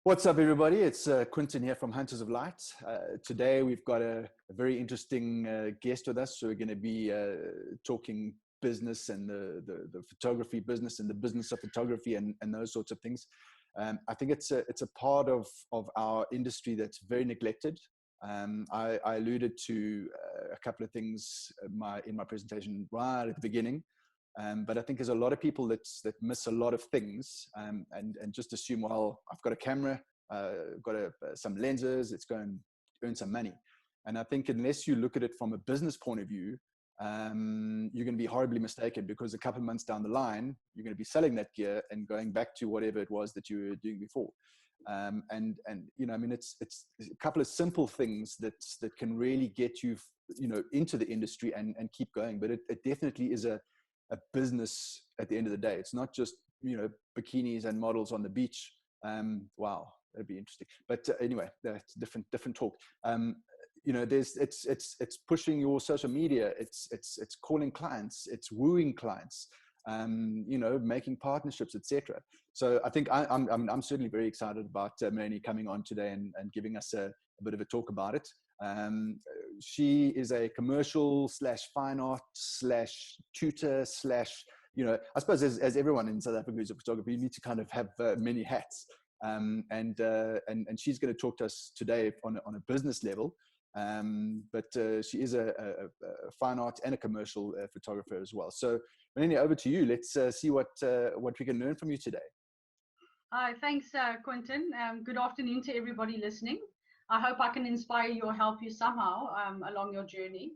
What's up, everybody? It's Quentin here from Hunters of Light. Today, we've got a very interesting guest with us. So we're going to be talking business and the photography business and the business of photography and those sorts of things. I think it's a part of our industry that's very neglected. I alluded to a couple of things in my presentation right at the beginning. But I think there's a lot of people that miss a lot of things and just assume, well, I've got a camera, got some lenses, it's going to earn some money. And I think unless you look at it from a business point of view, you're going to be horribly mistaken, because a couple of months down the line, you're going to be selling that gear and going back to whatever it was that you were doing before. And you know, I mean, it's a couple of simple things that can really get you, into the industry and keep going. But it definitely is a business at the end of the day. It's not just, bikinis and models on the beach. Wow, that'd be interesting. But anyway, that's different talk. It's pushing your social media. It's calling clients. It's wooing clients. Making partnerships, etc. So I think I'm certainly very excited about Melanie coming on today and giving us a bit of a talk about it. She is a commercial / fine art / tutor / I suppose as everyone in South Africa who's a photographer, you need to kind of have many hats. And she's going to talk to us today on a business level. But she is a fine art and a commercial photographer as well. So Melanie, over to you. Let's see what we can learn from you today. Hi, thanks, Quentin. Good afternoon to everybody listening. I hope I can inspire you or help you somehow along your journey.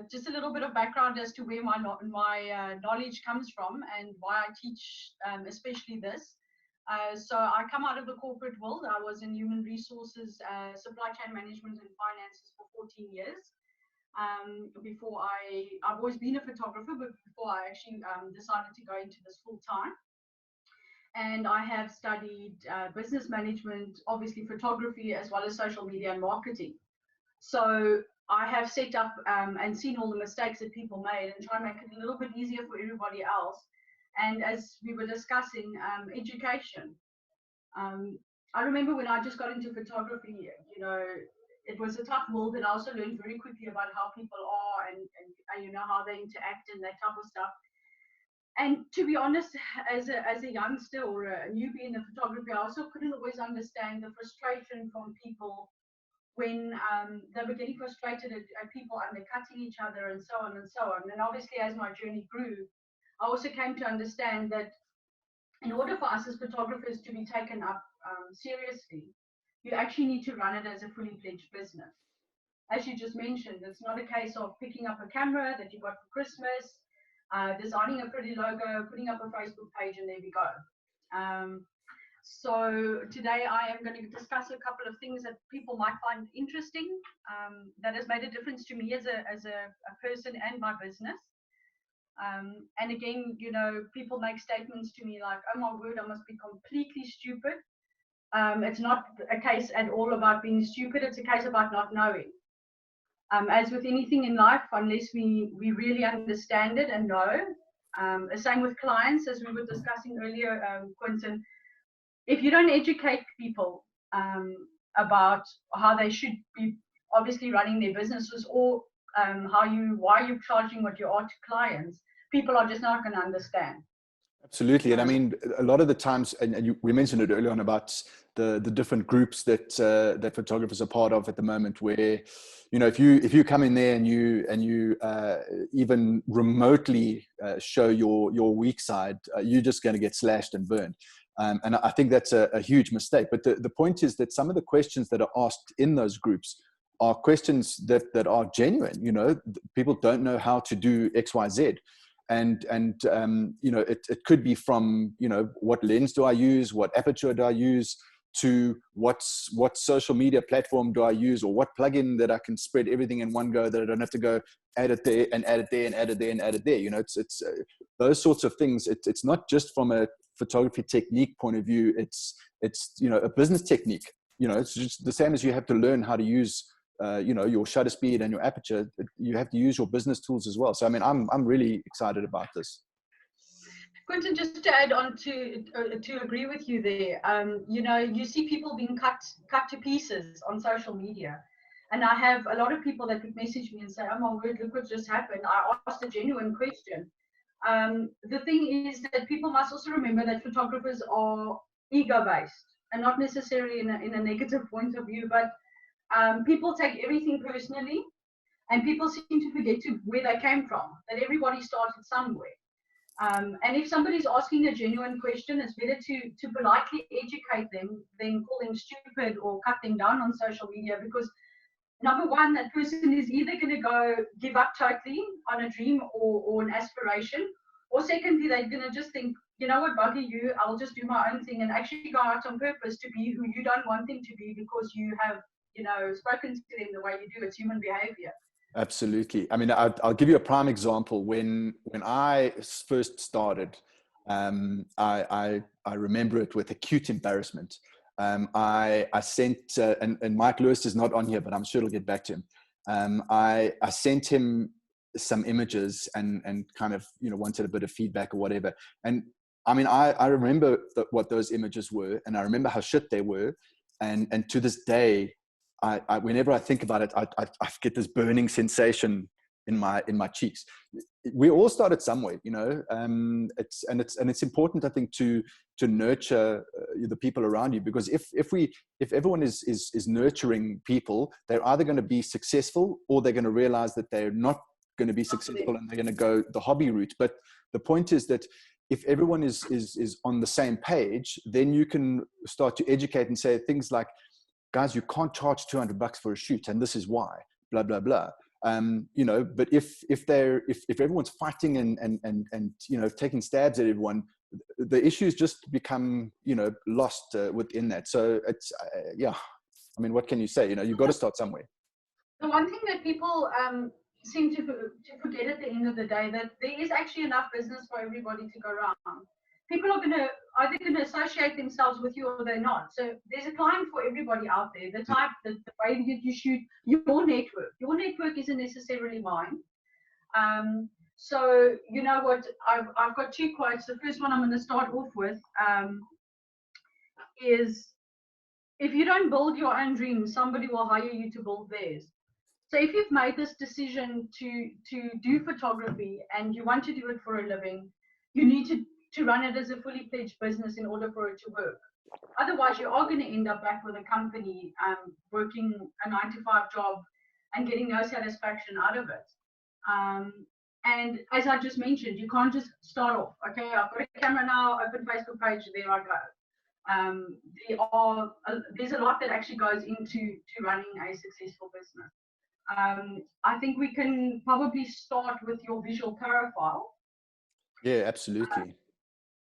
Just a little bit of background as to where my knowledge comes from and why I teach, especially this. So I come out of the corporate world. I was in human resources, supply chain management and finances for 14 years. I've always been a photographer, but before I actually decided to go into this full time. And I have studied business management, obviously photography, as well as social media and marketing. So I have set up and seen all the mistakes that people made and try and make it a little bit easier for everybody else. And as we were discussing, education. I remember when I just got into photography, it was a tough world, and I also learned very quickly about how people are and how they interact and that type of stuff. And to be honest, as a youngster or a newbie in the photography, I also couldn't always understand the frustration from people when they were getting frustrated at people undercutting each other and so on and so on. And obviously, as my journey grew, I also came to understand that in order for us as photographers to be taken up seriously, you actually need to run it as a fully fledged business. As you just mentioned, it's not a case of picking up a camera that you got for Christmas, designing a pretty logo, putting up a Facebook page, and there we go. So today I am going to discuss a couple of things that people might find interesting, that has made a difference to me as a person and my business. And again, people make statements to me like, oh my word, I must be completely stupid. It's not a case at all about being stupid. It's a case about not knowing. As with anything in life, unless we really understand it and know, the same with clients, as we were discussing earlier, Quentin, if you don't educate people about how they should be obviously running their businesses, or why you're charging what you are to clients, people are just not going to understand. Absolutely. And I mean, a lot of the times, we mentioned it earlier on about the different groups that photographers are part of at the moment, where, if you come in there and you even remotely show your weak side, you're just going to get slashed and burned. And I think that's a huge mistake. But the point is that some of the questions that are asked in those groups are questions that are genuine. People don't know how to do X, Y, Z. And it could be from, what lens do I use? What aperture do I use? To what social media platform do I use? Or what plugin that I can spread everything in one go, that I don't have to go add it there and add it there and add it there and add it there. It's those sorts of things. It's not just from a photography technique point of view. It's a business technique. It's just the same as you have to learn how to use your shutter speed and your aperture. You have to use your business tools as well. So I mean, I'm really excited about this. Quentin, just to add on to agree with you there, you know, you see people being cut to pieces on social media, and I have a lot of people that would message me and say, "Oh my word, look what just happened." I asked a genuine question. The thing is that people must also remember that photographers are ego-based, and not necessarily in a negative point of view, but people take everything personally, and people seem to forget to where they came from. That everybody started somewhere. And if somebody's asking a genuine question, it's better to politely educate them than call them stupid or cut them down on social media. Because number one, that person is either going to go give up totally on a dream or an aspiration, or secondly, they're going to just think, you know what, bugger you, I'll just do my own thing and actually go out on purpose to be who you don't want them to be because you have, you know, spoken to them the way you do. It's human behavior. Absolutely. I mean, I'll give you a prime example. When I first started, I remember it with acute embarrassment. I sent, and Mike Lewis is not on here, but I'm sure he'll get back to him. I sent him some images and kind of, you know, wanted a bit of feedback or whatever. And I mean, I remember what those images were, and I remember how shit they were. And to this day, whenever I think about it, I get this burning sensation in my cheeks. We all started somewhere, you know. It's important, I think, to nurture the people around you, because if everyone is nurturing people, they're either going to be successful or they're going to realize that they're not going to be successful and they're going to go the hobby route. But the point is that if everyone is on the same page, then you can start to educate and say things like, guys, you can't charge $200 for a shoot, and this is why, blah, blah, blah. You know, but if everyone's fighting and, you know, taking stabs at everyone, the issues just become, you know, lost within that. So it's, yeah, I mean, what can you say? You know, you've got to start somewhere. The one thing that people seem to forget at the end of the day, that there is actually enough business for everybody to go around. People are either going to associate themselves with you or they're not. So there's a client for everybody out there. The type, the way that you shoot, your network. Your network isn't necessarily mine. So you know what? I've got two quotes. The first one I'm going to start off with is, if you don't build your own dreams, somebody will hire you to build theirs. So if you've made this decision to do photography and you want to do it for a living, you need to run it as a fully fledged business in order for it to work. Otherwise, you are going to end up back with a company working a 9-to-5 job and getting no satisfaction out of it. And as I just mentioned, you can't just start off. Okay, I've got a camera now, open Facebook page, there I go. There's a lot that actually goes into running a successful business. I think we can probably start with your visual profile. Yeah, absolutely.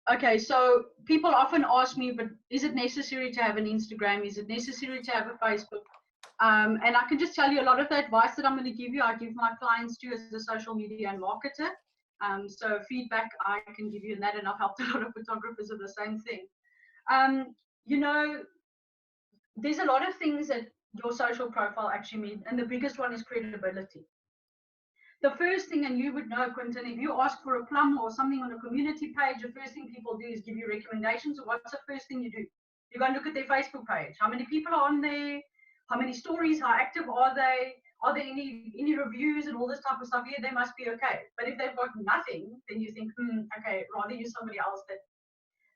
Okay, so people often ask me, but is it necessary to have an Instagram? Is it necessary to have a Facebook? And I can just tell you, a lot of the advice that I'm going to give you, I give my clients too as a social media and marketer. So feedback I can give you in that, and I've helped a lot of photographers with the same thing. You know, there's a lot of things that your social profile actually means, and the biggest one is credibility. The first thing, and you would know, Quentin, if you ask for a plumber or something on a community page, the first thing people do is give you recommendations. So what's the first thing you do? You go and look at their Facebook page. How many people are on there? How many stories? How active are they? Are there any reviews and all this type of stuff? Yeah, they must be okay. But if they've got nothing, then you think, okay, rather use somebody else.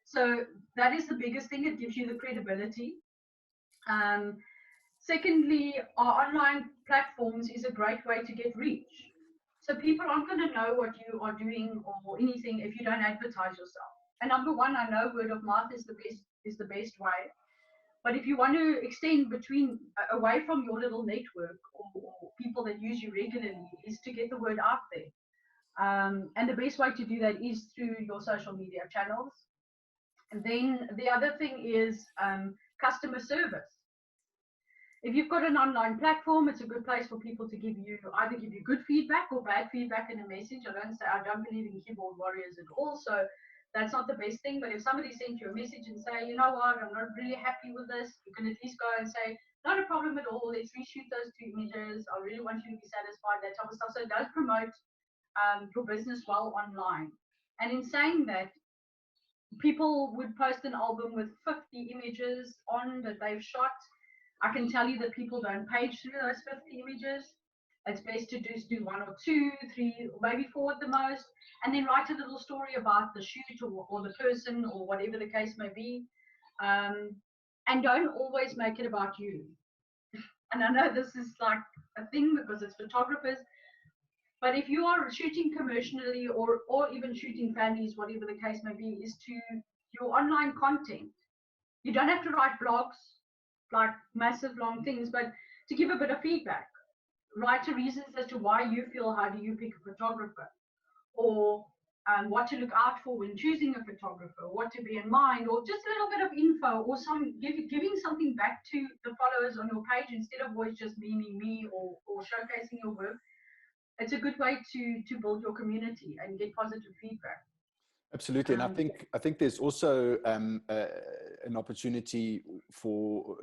So that is the biggest thing. It gives you the credibility. Secondly, our online platforms is a great way to get reach. So people aren't going to know what you are doing or anything if you don't advertise yourself. And number one, I know word of mouth is the best way. But if you want to extend away from your little network or people that use you regularly, is to get the word out there. And the best way to do that is through your social media channels. And then the other thing is customer service. If you've got an online platform, it's a good place for people to either give you good feedback or bad feedback in a message. I don't believe in keyboard warriors at all, so that's not the best thing. But if somebody sent you a message and say, you know what, I'm not really happy with this, you can at least go and say, not a problem at all, let's reshoot those 2 images. I really want you to be satisfied, that type of stuff. So it does promote your business well online. And in saying that, people would post an album with 50 images on that they've shot. I can tell you that people don't page through those 50 images. It's best to just do 1 or 2, 3, maybe 4 at the most, and then write a little story about the shoot or the person or whatever the case may be. And don't always make it about you. And I know this is like a thing because it's photographers, but if you are shooting commercially or even shooting families, whatever the case may be, is to your online content. You don't have to write blogs, like massive long things, but to give a bit of feedback. Write the reasons as to why you feel, how do you pick a photographer, or what to look out for when choosing a photographer, what to be in mind, or just a little bit of info, or giving something back to the followers on your page instead of always just memeing me or showcasing your work. It's a good way to build your community and get positive feedback. Absolutely, and I think there's also an opportunity for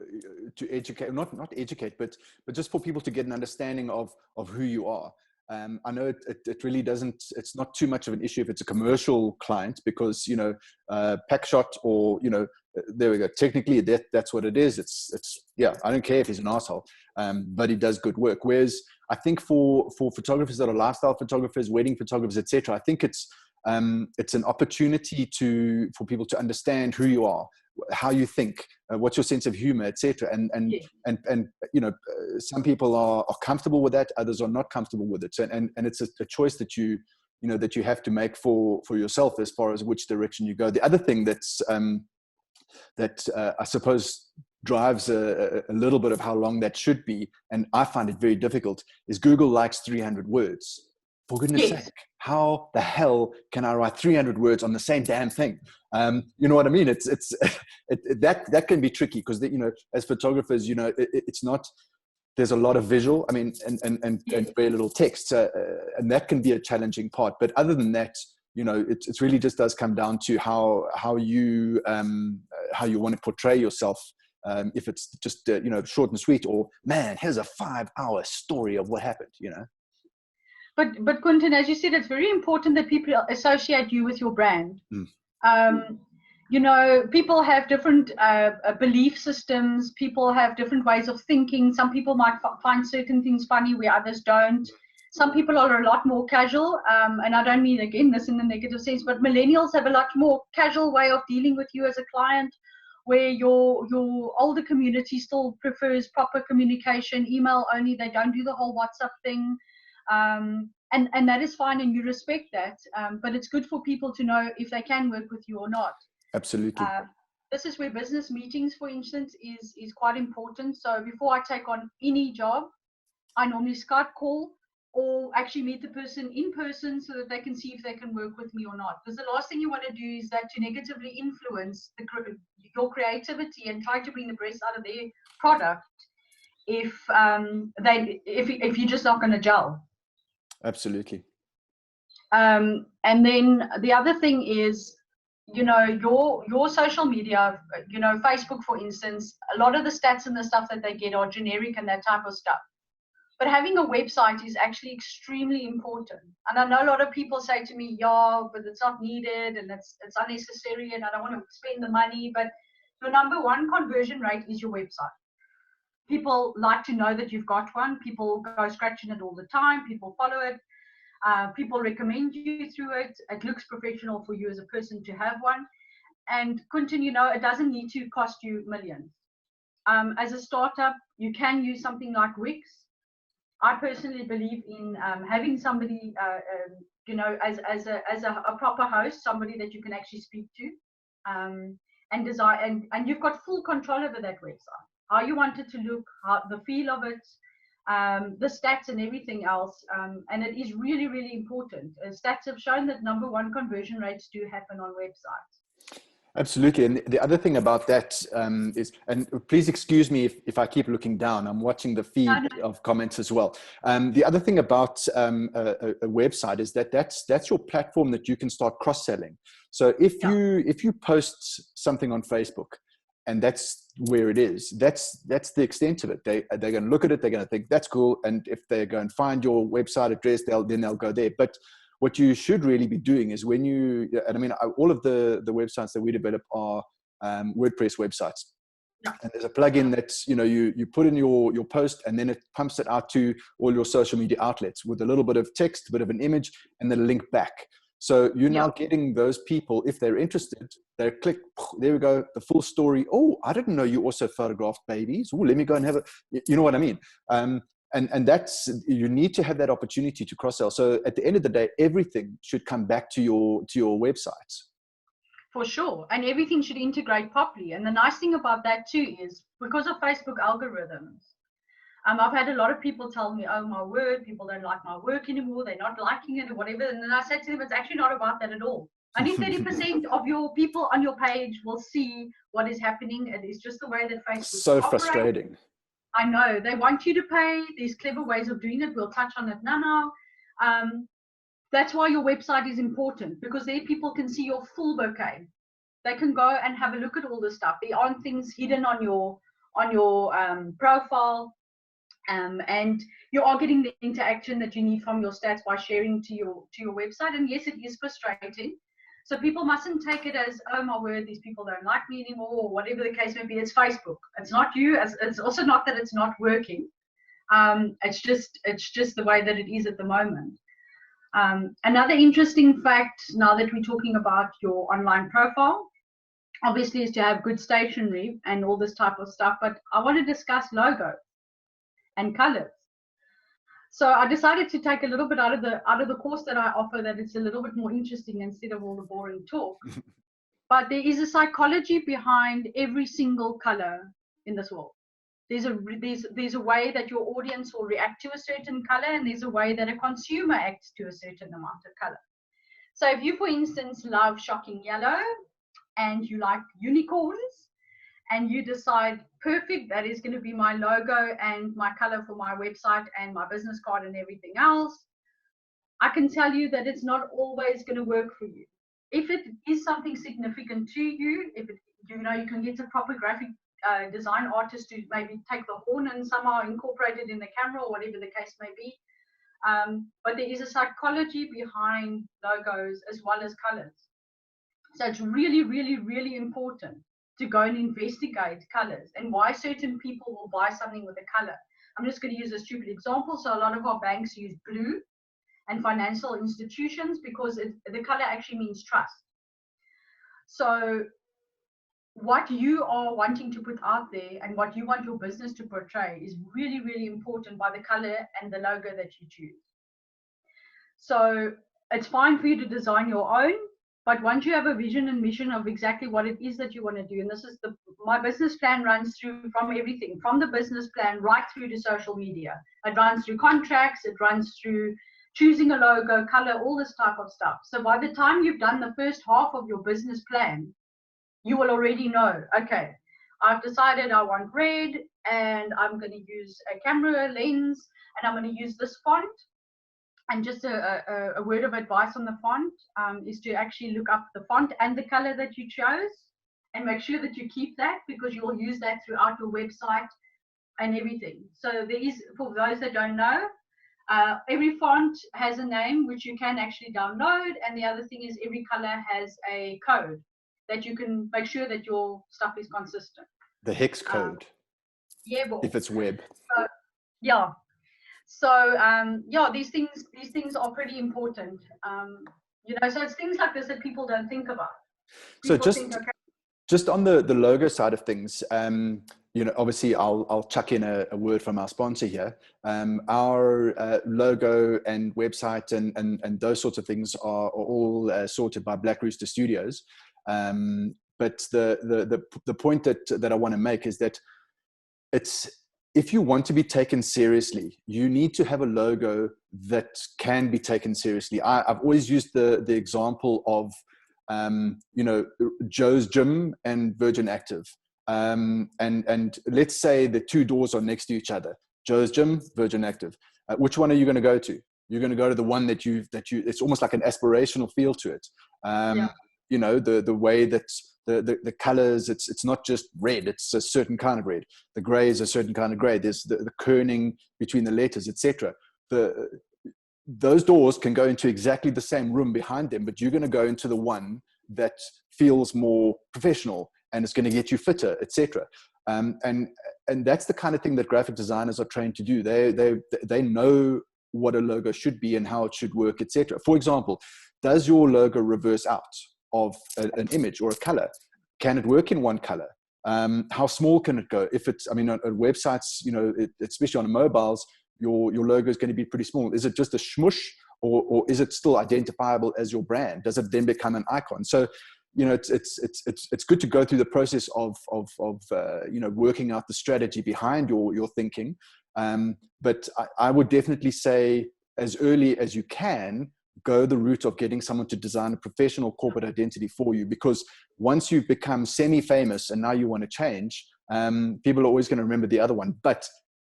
to educate, not educate, but just for people to get an understanding of who you are. I know it really doesn't. It's not too much of an issue if it's a commercial client, because Packshot or there we go. Technically, that's what it is. It's yeah. I don't care if he's an asshole, but he does good work. Whereas I think for photographers that are lifestyle photographers, wedding photographers, etc., I think it's an opportunity for people to understand who you are, how you think, what's your sense of humor, etc. And some people are comfortable with that, others are not comfortable with it. So, and it's a choice that you have to make for yourself as far as which direction you go. The other thing that I suppose drives a little bit of how long that should be, and I find it very difficult, is Google likes 300 words. For goodness sake, how the hell can I write 300 words on the same damn thing? You know what I mean? It's that can be tricky because as photographers, it's not. There's a lot of visual. I mean, and very little text, and that can be a challenging part. But other than that, it really just does come down to how you want to portray yourself. If it's just short and sweet, or man, here's a 5-hour story of what happened. But Quentin, as you said, it's very important that people associate you with your brand. People have different belief systems. People have different ways of thinking. Some people might find certain things funny where others don't. Some people are a lot more casual, and I don't mean, again, this in the negative sense, but millennials have a lot more casual way of dealing with you as a client, where your older community still prefers proper communication, email only. They don't do the whole WhatsApp thing. And that is fine, and you respect that. But it's good for people to know if they can work with you or not. Absolutely. This is where business meetings, for instance, is quite important. So before I take on any job, I normally Skype call or actually meet the person in person so that they can see if they can work with me or not. Because the last thing you want to do is that to negatively influence your creativity and try to bring the best out of their product if you're just not going to gel. Absolutely. And then the other thing is, your social media, Facebook, for instance, a lot of the stats and the stuff that they get are generic and that type of stuff. But having a website is actually extremely important. And I know a lot of people say to me, yeah, but it's not needed and it's unnecessary and I don't want to spend the money. But your number one conversion rate is your website. People like to know that you've got one. People go scratching it all the time. People follow it. People recommend you through it. It looks professional for you as a person to have one. And Quentin, it doesn't need to cost you millions. As a startup, you can use something like Wix. I personally believe in having somebody, as a proper host, somebody that you can actually speak to, and design, and you've got full control over that website. How you want it to look, the feel of it, the stats and everything else. And it is really, really important. Stats have shown that number one conversion rates do happen on websites. Absolutely. And the other thing about that is, and please excuse me if I keep looking down, I'm watching the feed of comments as well. The other thing about a website is that's your platform that you can start cross-selling. So if you post something on Facebook, and that's where it is, that's the extent of it. They're going to look at it, they're going to think that's cool. And if they go and find your website address, they'll go there. But what you should really be doing is when you, and I mean, all of the websites that we develop are WordPress websites. Yeah. And there's a plugin that, you know, you put in your post, and then it pumps it out to all your social media outlets with a little bit of text, a bit of an image, and then a link back. So you're now getting those people, if they're interested, they click, there we go, the full story. Oh, I didn't know you also photographed babies. Oh, let me go and have a, you know what I mean? And that's, you need to have that opportunity to cross sell. So at the end of the day, everything should come back to your website. For sure. And everything should integrate properly. And the nice thing about that too is because of Facebook algorithms, I've had a lot of people tell me, oh my word, people don't like my work anymore. They're not liking it or whatever. And then I said to them, it's actually not about that at all. Only 30% of your people on your page will see what is happening. It is just the way that Facebook so operates. Frustrating. I know. They want you to pay. There's clever ways of doing it. We'll touch on it now. That's why your website is important, because there people can see your full bouquet. They can go and have a look at all this stuff. There aren't things hidden on your profile, and you are getting the interaction that you need from your stats by sharing to your website. And yes, it is frustrating. So people mustn't take it as, oh my word, these people don't like me anymore, or whatever the case may be. It's Facebook. It's not you. It's also not that it's not working. It's just the way that it is at the moment. Another interesting fact, now that we're talking about your online profile, obviously is to have good stationery and all this type of stuff, but I want to discuss logo and colors. So I decided to take a little bit out of the course that I offer, that it's a little bit more interesting instead of all the boring talk. But there is a psychology behind every single color in this world. There's a way that your audience will react to a certain color, and there's a way that a consumer acts to a certain amount of color. So if you, for instance, love shocking yellow and you like unicorns, and you decide, perfect, that is going to be my logo and my color for my website and my business card and everything else, I can tell you that it's not always going to work for you. If it is something significant to you, if it, you know, you can get a proper graphic design artist to maybe take the horn and somehow incorporate it in the camera or whatever the case may be. But there is a psychology behind logos as well as colors. So it's really, really, really important to go and investigate colors and why certain people will buy something with a color. I'm just going to use a stupid example. So a lot of our banks use blue, and financial institutions, because the color actually means trust. So what you are wanting to put out there and what you want your business to portray is really, really important by the color and the logo that you choose. So it's fine for you to design your own, but once you have a vision and mission of exactly what it is that you want to do, and this is my business plan runs through from everything, from the business plan right through to social media. It runs through contracts, it runs through choosing a logo, color, all this type of stuff. So by the time you've done the first half of your business plan, you will already know, okay, I've decided I want red, and I'm going to use a camera lens, and I'm going to use this font. And just a word of advice on the font is to actually look up the font and the color that you chose, and make sure that you keep that, because you will use that throughout your website and everything. So there is, for those that don't know, every font has a name which you can actually download, and the other thing is every color has a code that you can make sure that your stuff is consistent. The hex code. Yeah, well, if it's web. Yeah. So yeah, these things are pretty important. You know, so it's things like this that people don't think about. People think, okay, just on the logo side of things, you know, obviously I'll chuck in a word from our sponsor here. Our logo and website and those sorts of things are all sorted by Black Rooster Studios. But the point that I want to make is that if you want to be taken seriously, you need to have a logo that can be taken seriously. I've always used the example of, you know, Joe's Gym and Virgin Active. And let's say the two doors are next to each other, Joe's Gym, Virgin Active. Which one are you going to go to? You're going to go to the one that it's almost like an aspirational feel to it. Yeah. You know, the way that the colors, it's not just red, it's a certain kind of red. The gray is a certain kind of gray. There's the kerning between the letters, etc. those doors can go into exactly the same room behind them, but you're going to go into the one that feels more professional and it's going to get you fitter, etc. And that's the kind of thing that graphic designers are trained to do. They know what a logo should be and how it should work, etc. For example, does your logo reverse out of an image or a color? Can it work in one color? How small can it go? If it's, I mean, on websites, you know, especially on mobiles, your logo is going to be pretty small. Is it just a smush, or is it still identifiable as your brand? Does it then become an icon? So, you know, it's good to go through the process of you know, working out the strategy behind your thinking. But I would definitely say, as early as you can, go the route of getting someone to design a professional corporate identity for you, because once you've become semi-famous and now you want to change, people are always going to remember the other one. But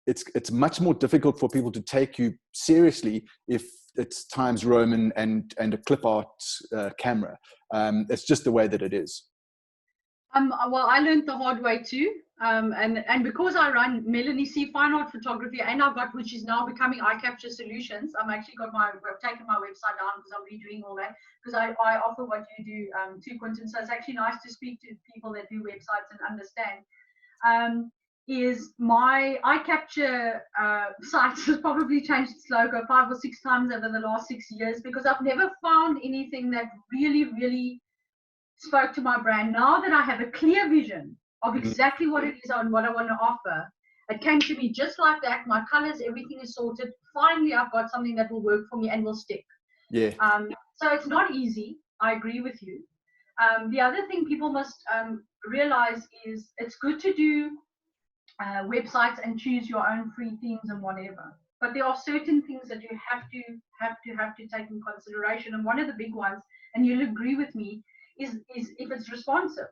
it's much more difficult for people to take you seriously if it's Times Roman and a clip art camera. It's just the way that it is. Well, I learned the hard way too. And because I run Melanie Fine Art Photography, and I've got, which is now becoming Eye Capture Solutions. I've taken my website down because I'm redoing all that, because I offer what you do too, Quentin. So it's actually nice to speak to people that do websites and understand. Is my Eye Capture site has probably changed its logo 5 or 6 times over the last 6 years, because I've never found anything that really spoke to my brand. Now that I have a clear vision of exactly what it is and what I want to offer, it came to me just like that. My colors, everything is sorted. Finally, I've got something that will work for me and will stick. Yeah. So it's not easy. I agree with you. The other thing people must realize is it's good to do websites and choose your own free themes and whatever. But there are certain things that you have to take in consideration. And one of the big ones, and you'll agree with me, is if it's responsive.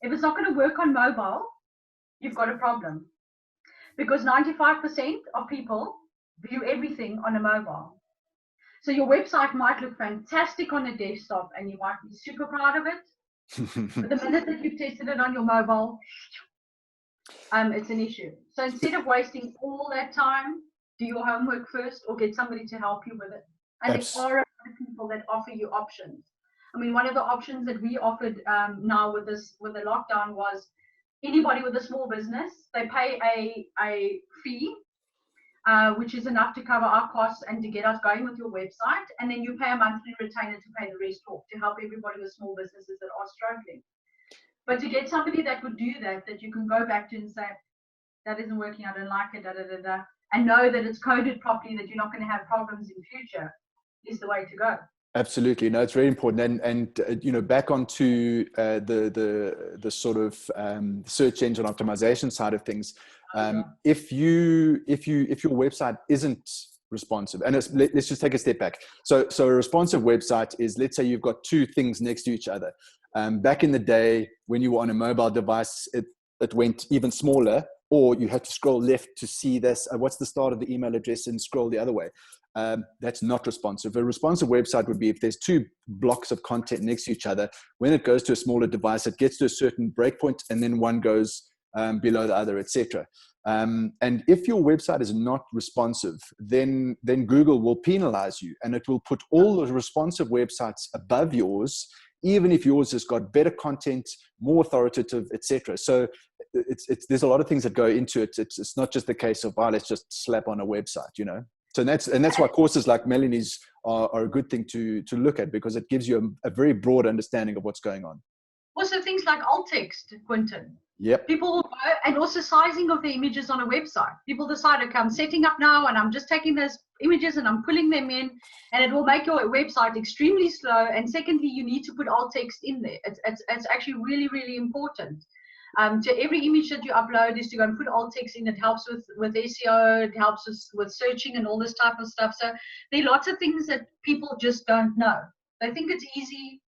If it's not going to work on mobile, you've got a problem. Because 95% of people view everything on a mobile. So your website might look fantastic on a desktop and you might be super proud of it. But the minute that you've tested it on your mobile, it's an issue. So instead of wasting all that time, do your homework first or get somebody to help you with it. And there are other people that offer you options. I mean, one of the options that we offered now with the lockdown was anybody with a small business, they pay a fee, which is enough to cover our costs and to get us going with your website. And then you pay a monthly retainer to pay the rest off, to help everybody with small businesses that are struggling. But to get somebody that would do that you can go back to and say, that isn't working, I don't like it, and know that it's coded properly, that you're not going to have problems in future, is the way to go. Absolutely. No, it's very important. And you know, back onto the sort of search engine optimization side of things. If your website isn't responsive, and let's just take a step back. So a responsive website is, let's say you've got 2 things next to each other. Back in the day when you were on a mobile device, it went even smaller, or you had to scroll left to see this. What's the start of the email address, and scroll the other way. That's not responsive. A responsive website would be if there's 2 blocks of content next to each other. When it goes to a smaller device, it gets to a certain breakpoint, and then one goes below the other, etc. And if your website is not responsive, then Google will penalize you, and it will put all the responsive websites above yours, even if yours has got better content, more authoritative, etc. So there's a lot of things that go into it. It's not just the case of, let's just slap on a website, you know. So that's why courses like Melanie's are a good thing to look at, because it gives you a very broad understanding of what's going on. Also things like alt text, Quentin. Yep. People will go, and also sizing of the images on a website. People decide, okay, I'm setting up now and I'm just taking those images and I'm pulling them in, and it will make your website extremely slow. And secondly, you need to put alt text in there. It's actually really important. To every image that you upload is to go and put alt text in. It helps with SEO, it helps with searching and all this type of stuff. So there are lots of things that people just don't know. They think it's easy.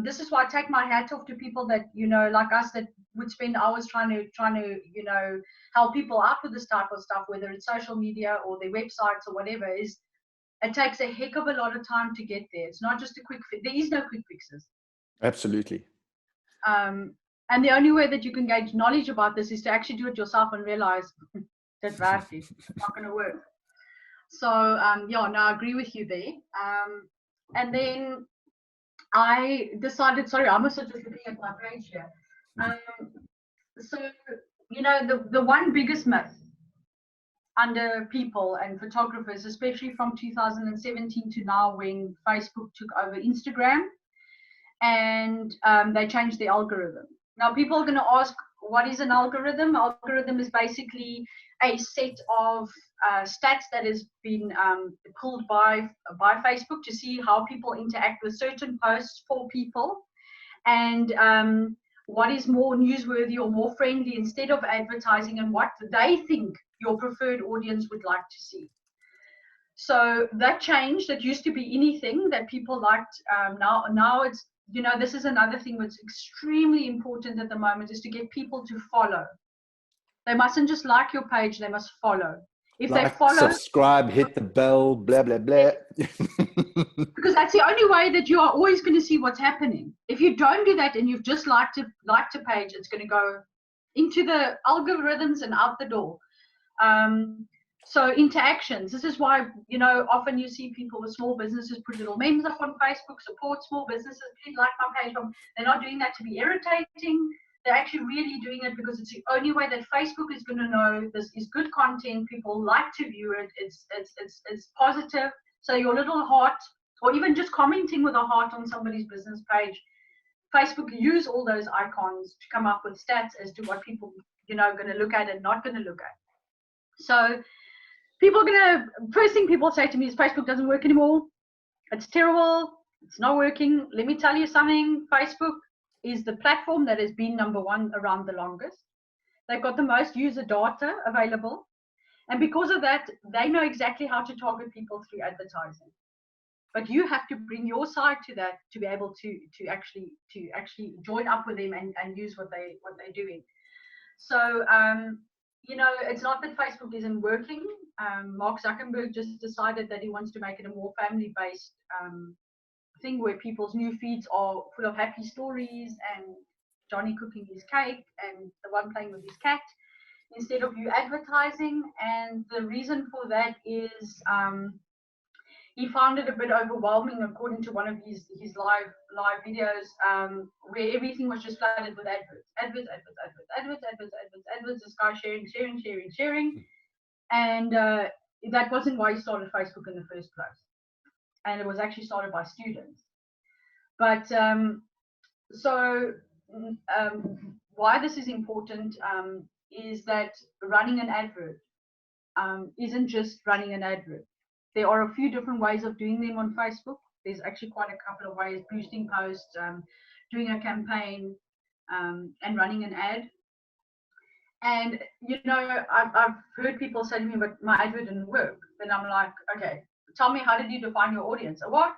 This is why I take my hat off to people that, you know, like us, that would spend hours trying to, you know, help people out with this type of stuff, whether it's social media or their websites or whatever. It takes a heck of a lot of time to get there. It's not just a quick fix. There is no quick fixes. Absolutely. And the only way that you can gain knowledge about this is to actually do it yourself and realize that it's not going to work. So yeah, no, I agree with you there. And then I decided, sorry, I'm also just looking at my page here. So, you know, the one biggest myth under people and photographers, especially from 2017 to now, when Facebook took over Instagram and they changed the algorithm. Now, people are going to ask, what is an algorithm? Algorithm is basically a set of stats that has been pulled by Facebook to see how people interact with certain posts for people, and what is more newsworthy or more friendly instead of advertising, and what they think your preferred audience would like to see. So that changed. That used to be anything that people liked. Now it's, you know, this is another thing that's extremely important at the moment, is to get people to follow. They mustn't just like your page, they must follow. If like, they follow, subscribe, hit the bell, blah, blah, blah. because that's the only way that you are always going to see what's happening. If you don't do that and you've just liked a page, it's going to go into the algorithms and out the door. So interactions, this is why, you know, often you see people with small businesses put little memes up on Facebook, support small businesses, please like my page. They're not doing that to be irritating. They're actually really doing it because it's the only way that Facebook is going to know this is good content. People like to view it. It's positive. So your little heart, or even just commenting with a heart on somebody's business page, Facebook use all those icons to come up with stats as to what people, you know, are going to look at and not going to look at. So people are going to, first thing people say to me is Facebook doesn't work anymore. It's terrible. It's not working. Let me tell you something. Facebook is the platform that has been number one around the longest. They've got the most user data available. And because of that, they know exactly how to target people through advertising. But you have to bring your side to that to be able to actually join up with them and use what they're doing. So you know, it's not that Facebook isn't working. Mark Zuckerberg just decided that he wants to make it a more family-based thing, where people's new feeds are full of happy stories and Johnny cooking his cake and the one playing with his cat, instead of you advertising. And the reason for that is he found it a bit overwhelming, according to one of his live videos, where everything was just flooded with adverts. This guy sharing. And that wasn't why he started Facebook in the first place. And it was actually started by students. But so why this is important is that running an advert isn't just running an advert. There are a few different ways of doing them on Facebook. There's actually quite a couple of ways: boosting posts, doing a campaign, and running an ad. And, you know, I've heard people say to me, but my advert didn't work. Then I'm like, okay, tell me, how did you define your audience? A what?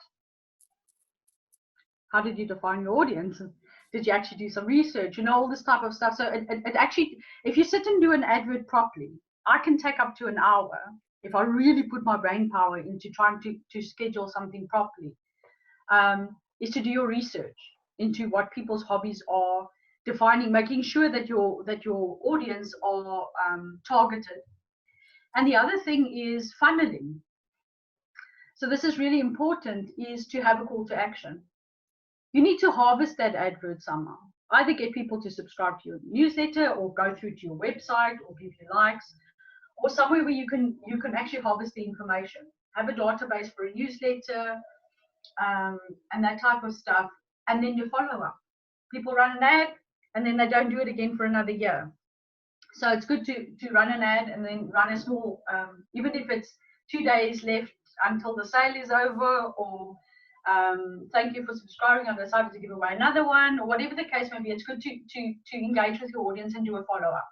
How did you define your audience? Did you actually do some research? You know, all this type of stuff. So it actually, if you sit and do an advert properly, I can take up to an hour if I really put my brain power into trying to schedule something properly, is to do your research into what people's hobbies are, defining, making sure that your audience are targeted. And the other thing is funneling. So this is really important, is to have a call to action. You need to harvest that advert somehow. Either get people to subscribe to your newsletter, or go through to your website, or give you likes, or somewhere where you can actually harvest the information. Have a database for a newsletter, and that type of stuff. And then you follow up. People run an ad, and then they don't do it again for another year. So it's good to run an ad, and then run a small, even if it's 2 days left until the sale is over, or thank you for subscribing, I've decided to give away another one, or whatever the case may be. It's good to engage with your audience and do a follow-up.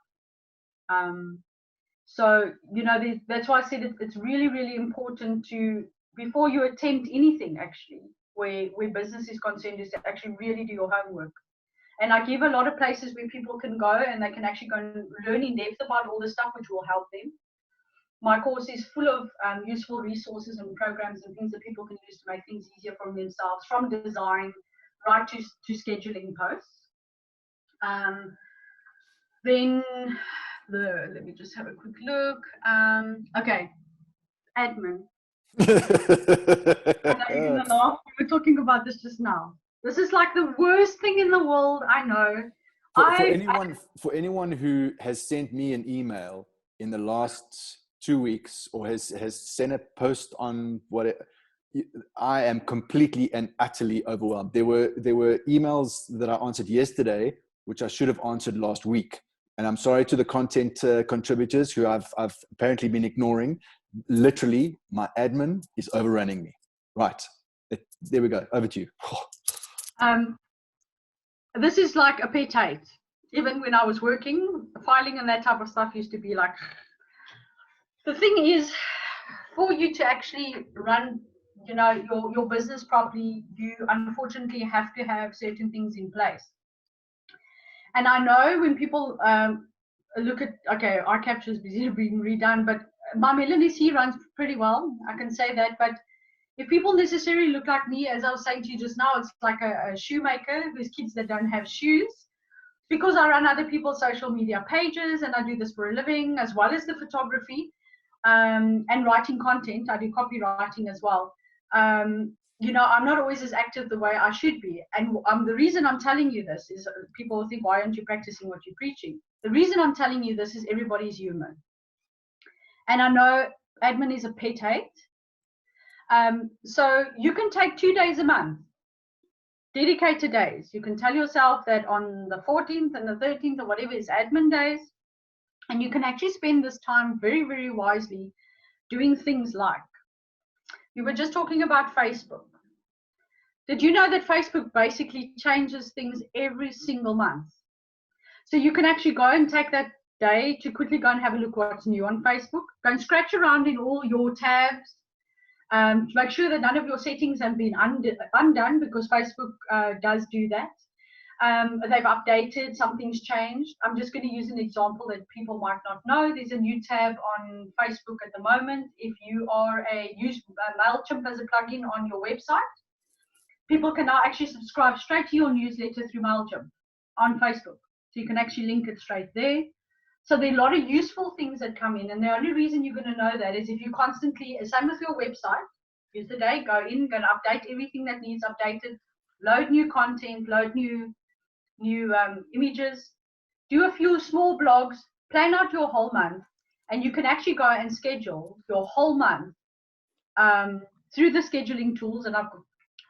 So, you know, that's why I said it's really, really important to, before you attempt anything, actually, where business is concerned, is to actually really do your homework. And I give a lot of places where people can go and they can actually go and learn in depth about all this stuff, which will help them. My course is full of useful resources and programs and things that people can use to make things easier for themselves, from design right to scheduling posts. Then let me just have a quick look. Okay, admin. I know you're gonna laugh. We were talking about this just now. This is like the worst thing in the world. I know. For anyone who has sent me an email in the last 2 weeks or has sent a post on I am completely and utterly overwhelmed. There were emails that I answered yesterday, which I should have answered last week. And I'm sorry to the content contributors who I've apparently been ignoring. Literally, my admin is overrunning me. Right. There we go. Over to you. This is like a pet hate. Even when I was working, filing and that type of stuff used to be like. The thing is, for you to actually run, your business properly, you unfortunately have to have certain things in place. And I know when people look at, okay, our capture is busy being redone, but my Melanie runs pretty well. I can say that. But if people necessarily look like me, as I was saying to you just now, it's like a shoemaker who's kids that don't have shoes. Because I run other people's social media pages and I do this for a living, as well as the photography and writing content. I do copywriting as well. I'm not always as active the way I should be. And the reason I'm telling you this is people think, why aren't you practicing what you're preaching? The reason I'm telling you this is everybody's human. And I know admin is a pet hate. So you can take 2 days a month, dedicated days. You can tell yourself that on the 14th and the 13th or whatever is admin days. And you can actually spend this time very, very wisely doing things like, we were just talking about Facebook. Did you know that Facebook basically changes things every single month? So you can actually go and take that day to quickly go and have a look what's new on Facebook. Go and scratch around in all your tabs. To make sure that none of your settings have been undone, because Facebook does do that. They've updated, something's changed. I'm just going to use an example that people might not know. There's a new tab on Facebook at the moment. If you are use MailChimp as a plugin on your website, people can now actually subscribe straight to your newsletter through MailChimp on Facebook. So you can actually link it straight there. So there are a lot of useful things that come in, and the only reason you're going to know that is if you constantly, same with your website, use the day, go in, go and update everything that needs updated, load new content, load new images, do a few small blogs, plan out your whole month, and you can actually go and schedule your whole month through the scheduling tools, and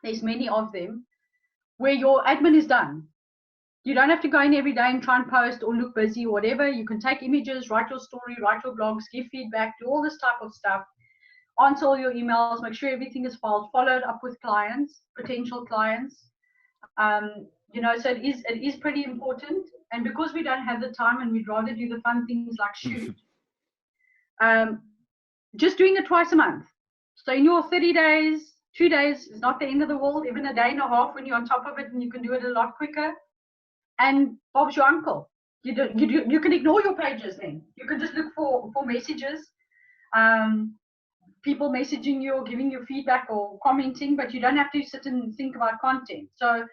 there's many of them, where your admin is done. You don't have to go in every day and try and post or look busy or whatever. You can take images, write your story, write your blogs, give feedback, do all this type of stuff, answer all your emails, make sure everything is filed, followed up with clients, potential clients. So it is pretty important. And because we don't have the time and we'd rather do the fun things like shoot, just doing it twice a month. So in your 30 days, 2 days is not the end of the world, even a day and a half when you're on top of it, and you can do it a lot quicker. And Bob's your uncle. You can ignore your pages then. You can just look for messages, people messaging you or giving you feedback or commenting, but you don't have to sit and think about content. So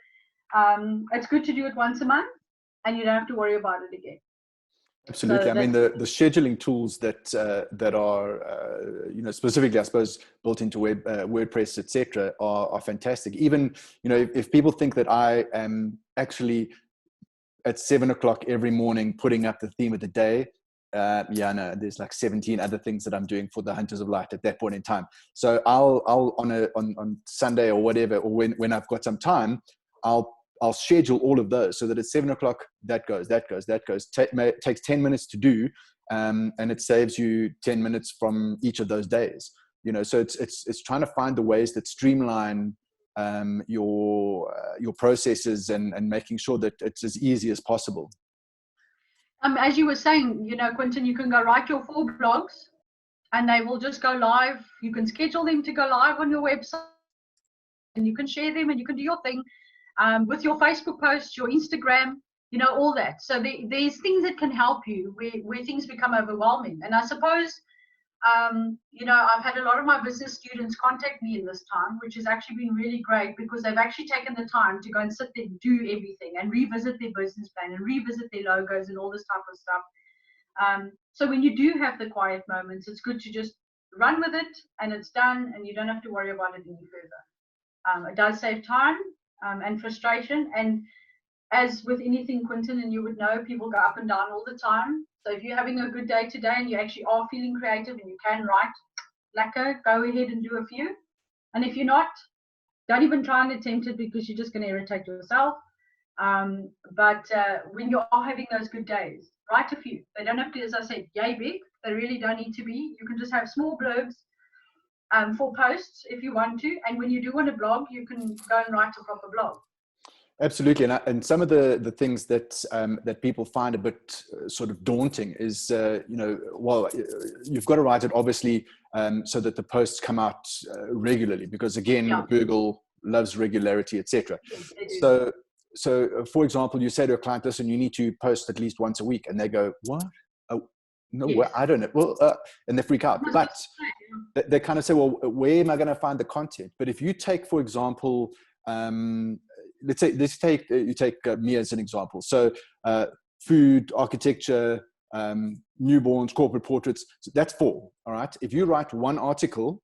it's good to do it once a month, and you don't have to worry about it again. Absolutely. So I mean, the scheduling tools that are specifically, I suppose, built into WordPress, etc., are fantastic. Even if people think that I am actually at 7 o'clock every morning putting up the theme of the day, no, there's like 17 other things that I'm doing for the Hunters of Light at that point in time. So I'll on Sunday or whatever, or when I've got some time, I'll schedule all of those so that at 7 o'clock that goes. Takes 10 minutes to do, and it saves you 10 minutes from each of those days. So it's trying to find the ways that streamline your processes and making sure that it's as easy as possible. As you were saying, Quentin, you can go write your 4 blogs and they will just go live. You can schedule them to go live on your website, and you can share them and you can do your thing with your Facebook posts, your Instagram, all that. So there's things that can help you where things become overwhelming. And I suppose, I've had a lot of my business students contact me in this time, which has actually been really great, because they've actually taken the time to go and sit there and do everything and revisit their business plan and revisit their logos and all this type of stuff. So when you do have the quiet moments, it's good to just run with it and it's done, and you don't have to worry about it any further. It does save time and frustration. And as with anything, Quentin, and you would know, people go up and down all the time. So if you're having a good day today and you actually are feeling creative and you can write, lekker, go ahead and do a few. And if you're not, don't even try and attempt it, because you're just going to irritate yourself. But when you are having those good days, write a few. They don't have to, as I said, yay big. They really don't need to be. You can just have small blurbs for posts if you want to. And when you do want to blog, you can go and write a proper blog. Absolutely, and some of the things that that people find a bit sort of daunting is, well, you've got to write it obviously so that the posts come out regularly, because again, Google loves regularity, etc. So, for example, you say to a client, listen, you need to post at least once a week, and they go, what? Oh, no, yes. I don't know. Well, and they freak out. But they kind of say, well, where am I going to find the content? But if you take, for example, let's take you take me as an example. So food, architecture, newborns, corporate portraits, so that's 4. All right. If you write one article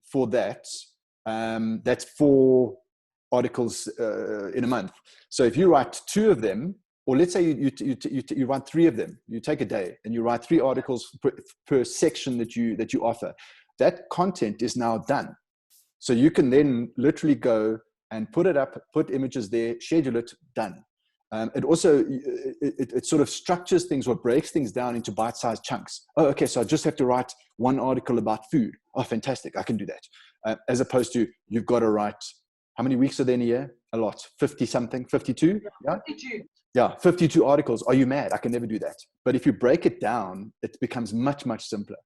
for that, that's 4 articles in a month. So if you write 2 of them, or let's say you write 3 of them, you take a day and you write 3 articles per section that you offer, that content is now done. So you can then literally go and put it up, put images there, schedule it, done. It also, it sort of structures things or breaks things down into bite-sized chunks. Oh, okay, so I just have to write one article about food. Oh, fantastic, I can do that. As opposed to, you've got to write, how many weeks are there in a year? A lot, 50-something, 52? Yeah, 52. Yeah, 52 articles. Are you mad? I can never do that. But if you break it down, it becomes much, much simpler.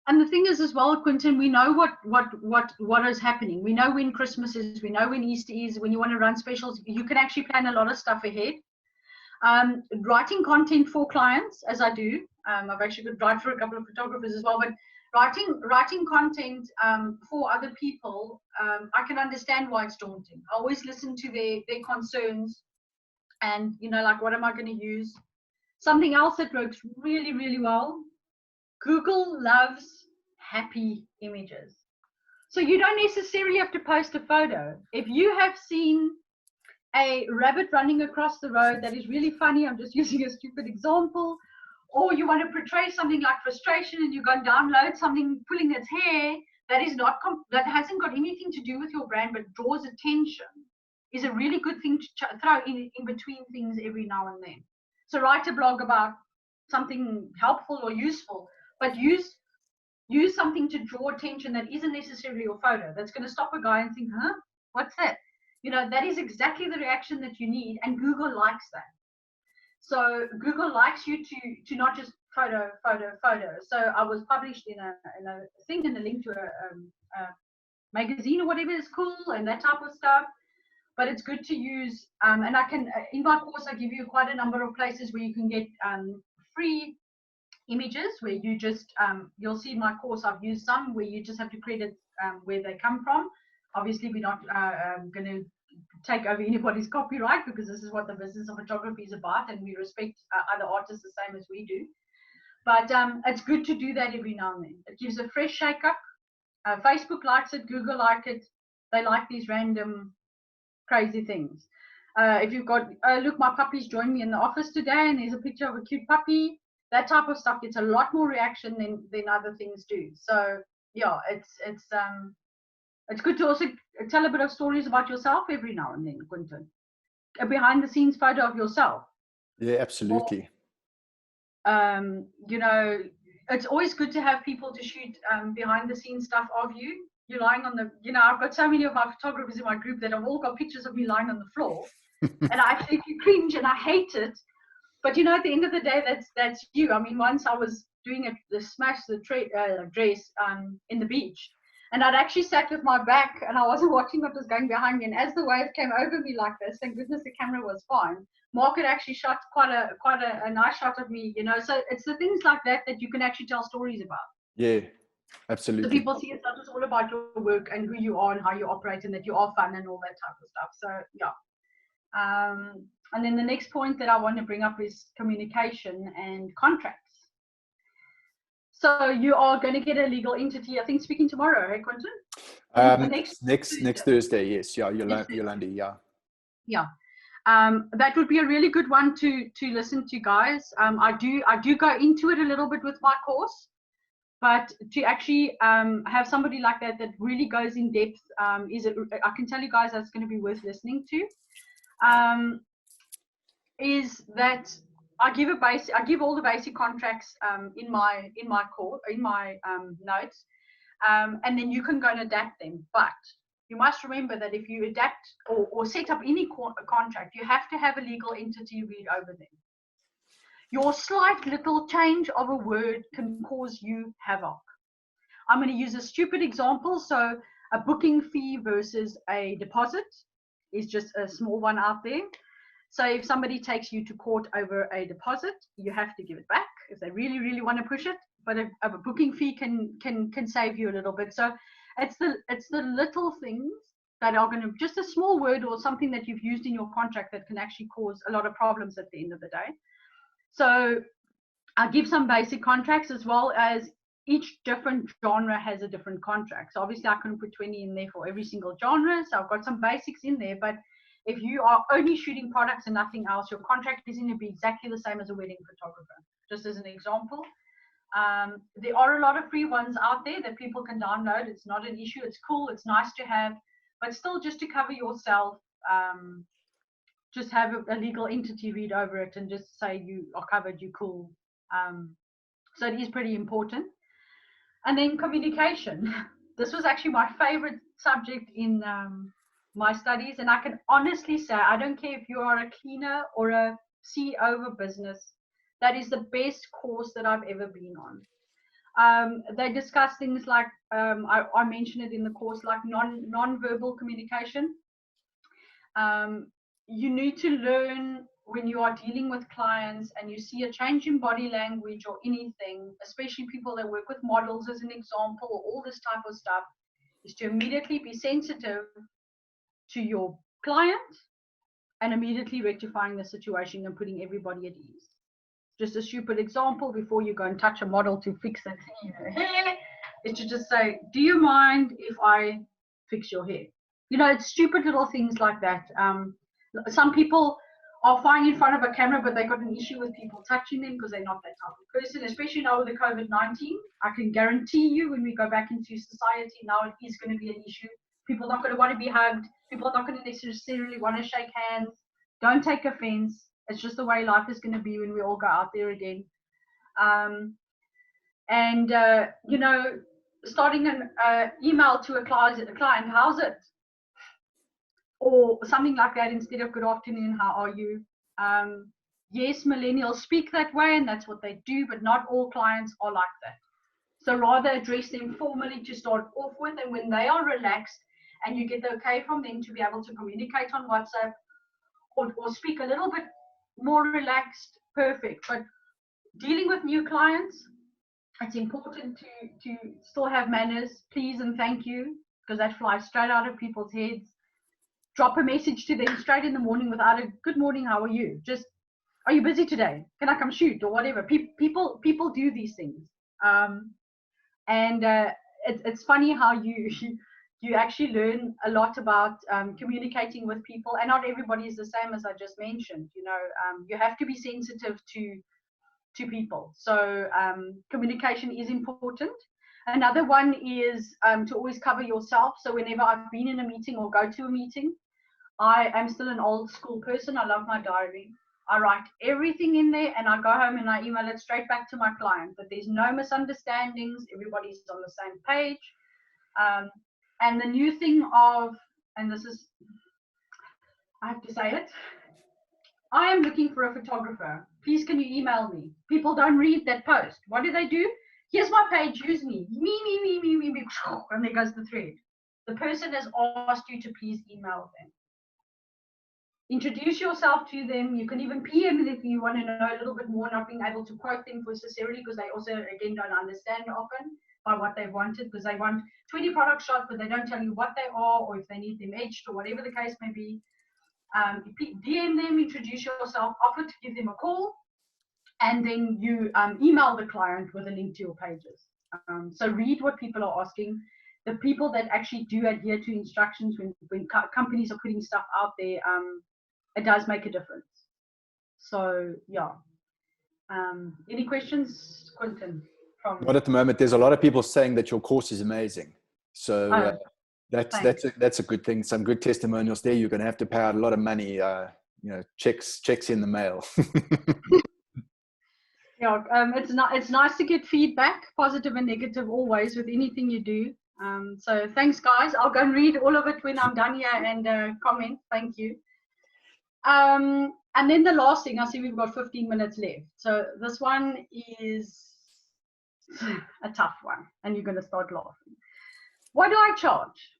And the thing is as well, Quentin, we know what is happening. We know when Christmas is, we know when Easter is, when you want to run specials, you can actually plan a lot of stuff ahead. Writing content for clients, as I do, I've actually got write for a couple of photographers as well, but writing content for other people, I can understand why it's daunting. I always listen to their concerns and, like, what am I going to use? Something else that works really, really well, Google loves happy images. So you don't necessarily have to post a photo. If you have seen a rabbit running across the road that is really funny, I'm just using a stupid example, or you want to portray something like frustration and you go and download something pulling its hair that hasn't got anything to do with your brand but draws attention, is a really good thing to throw in between things every now and then. So write a blog about something helpful or useful, but use something to draw attention that isn't necessarily your photo. That's going to stop a guy and think, huh, what's that? That is exactly the reaction that you need, and Google likes that. So Google likes you to not just photo. So I was published in a thing, and a link to a magazine or whatever is cool, and that type of stuff. But it's good to use, and I can, in my course, I give you quite a number of places where you can get free images, where you just, you'll see in my course, I've used some where you just have to credit where they come from. Obviously, we're not going to take over anybody's copyright, because this is what the business of photography is about, and we respect other artists the same as we do. But it's good to do that every now and then. It gives a fresh shake-up. Facebook likes it, Google like it. They like these random crazy things. If you've got, look, my puppies joined me in the office today, and there's a picture of a cute puppy. That type of stuff gets a lot more reaction than other things do. So yeah, it's good to also tell a bit of stories about yourself every now and then, Quentin. A behind the scenes photo of yourself. Yeah, absolutely. Or, it's always good to have people to shoot behind the scenes stuff of you. You're lying on the, I've got so many of my photographers in my group that have all got pictures of me lying on the floor. And I actually cringe and I hate it. But at the end of the day, that's you. I mean, once I was doing the smash the dress in the beach, and I'd actually sat with my back and I wasn't watching what was going behind me. And as the wave came over me like this, thank goodness the camera was fine. Mark had actually shot quite a nice shot of me, So it's the things like that you can actually tell stories about. Yeah, absolutely. So people see it's not just all about your work and who you are and how you operate, and that you are fun and all that type of stuff. So yeah. And then the next point that I want to bring up is communication and contracts. So you are going to get a legal entity, I think, speaking tomorrow, hey, Quentin? Next Thursday, yes. Yeah, Yolandi, yeah. Yeah. That would be a really good one to listen to, guys. I do go into it a little bit with my course, but to actually have somebody like that really goes in depth, I can tell you guys that's going to be worth listening to. Is that I give all the basic contracts in my notes, and then you can go and adapt them. But you must remember that if you adapt or set up any contract, you have to have a legal entity read over them. Your slight little change of a word can cause you havoc. I'm going to use a stupid example. So a booking fee versus a deposit is just a small one out there. So if somebody takes you to court over a deposit, you have to give it back if they really, really want to push it. But a booking fee can save you a little bit. So it's the little things that are going to, just a small word or something that you've used in your contract that can actually cause a lot of problems at the end of the day. So I'll give some basic contracts, as well as each different genre has a different contract. So obviously I couldn't put 20 in there for every single genre. So I've got some basics in there, but if you are only shooting products and nothing else, your contract is going to be exactly the same as a wedding photographer, just as an example. There are a lot of free ones out there that people can download. It's not an issue. It's cool. It's nice to have, but still, just to cover yourself, just have a legal entity read over it and just say you are covered, you're cool. So it is pretty important. And then communication. This was actually my favorite subject in my studies, and I can honestly say, I don't care if you are a cleaner or a CEO of a business, that is the best course that I've ever been on. They discuss things like, I mentioned it in the course, like non-verbal communication. You need to learn when you are dealing with clients and you see a change in body language or anything, especially people that work with models as an example, or all this type of stuff, is to immediately be sensitive to your client and immediately rectifying the situation and putting everybody at ease. Just a stupid example before you go and touch a model to fix that thing in her hair, is to just say, do you mind if I fix your hair? You know, it's stupid little things like that. Some people are fine in front of a camera, but they've got an issue with people touching them because they're not that type of person, especially now with the COVID-19. I can guarantee you when we go back into society now, it is going to be an issue. People are not going to want to be hugged. People are not going to necessarily want to shake hands. Don't take offense. It's just the way life is going to be when we all go out there again. You know, starting an email to a client, how's it? Or something like that instead of good afternoon, how are you? Yes, millennials speak that way and that's what they do, but not all clients are like that. So rather address them formally to start off with, and when they are relaxed and you get the okay from them to be able to communicate on WhatsApp or speak a little bit more relaxed, perfect. But dealing with new clients, it's important to still have manners, please and thank you, because that flies straight out of people's heads. Drop a message to them straight in the morning without a good morning, how are you? Just, are you busy today? Can I come shoot or whatever? People do these things. It's funny how you actually learn a lot about communicating with people, and not everybody is the same, as I just mentioned. You know, you have to be sensitive to people. So communication is important. Another one is to always cover yourself. So whenever I've been in a meeting or go to a meeting, I am still an old school person. I love my diary. I write everything in there and I go home and I email it straight back to my client, that there's no misunderstandings, everybody's on the same page. And the new thing of, and this is, I have to say it, I am looking for a photographer. Please can you email me? People don't read that post. What do? Here's my page, use me. Me. And there goes the thread. The person has asked you to please email them. Introduce yourself to them. You can even PM them if you want to know a little bit more, not being able to quote them necessarily, because they also, again, don't understand often by what they wanted, because they want 20 product shots, but they don't tell you what they are, or if they need them etched, or whatever the case may be. DM them, introduce yourself, offer to give them a call, And then you email the client with a link to your pages. So read what people are asking. The people that actually do adhere to instructions when companies are putting stuff out there, it does make a difference. So yeah. Any questions, Quentin? Not at the moment. There's a lot of people saying that your course is amazing. So that's a good thing. Some good testimonials there. You're going to have to pay out a lot of money. Checks in the mail. Yeah, it's nice to get feedback, positive and negative, always with anything you do. So thanks, guys. I'll go and read all of it when I'm done here and comment. Thank you. And then the last thing, I see we've got 15 minutes left. So this one is a tough one, and you're going to start laughing. What do I charge?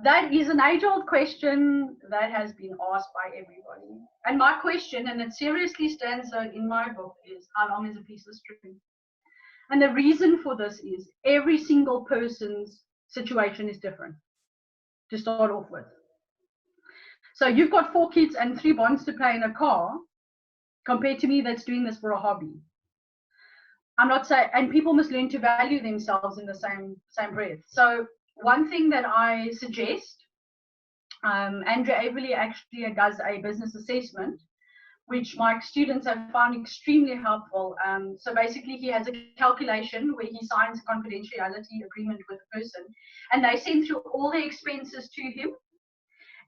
That is an age-old question that has been asked by everybody. And my question, and it seriously stands out in my book, is how long is a piece of string? And the reason for this is every single person's situation is different, to start off with. So you've got 4 kids and 3 bonds to pay in a car, compared to me that's doing this for a hobby. I'm not saying, and people must learn to value themselves in the same breath. So one thing that I suggest, Andrew Averley actually does a business assessment, which my students have found extremely helpful. So basically he has a calculation where he signs a confidentiality agreement with the person, and they send through all the expenses to him,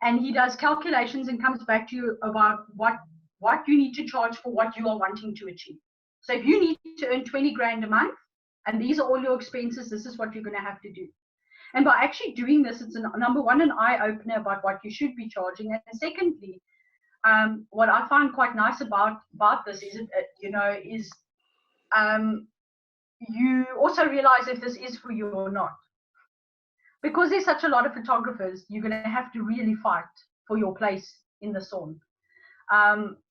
and he does calculations and comes back to you about what you need to charge for what you are wanting to achieve. So if you need to earn 20 grand a month, and these are all your expenses, this is what you're going to have to do. And by actually doing this, it's number one, an eye-opener about what you should be charging. And secondly, what I find quite nice about this is, you also realize if this is for you or not. Because there's such a lot of photographers, you're going to have to really fight for your place in the sun.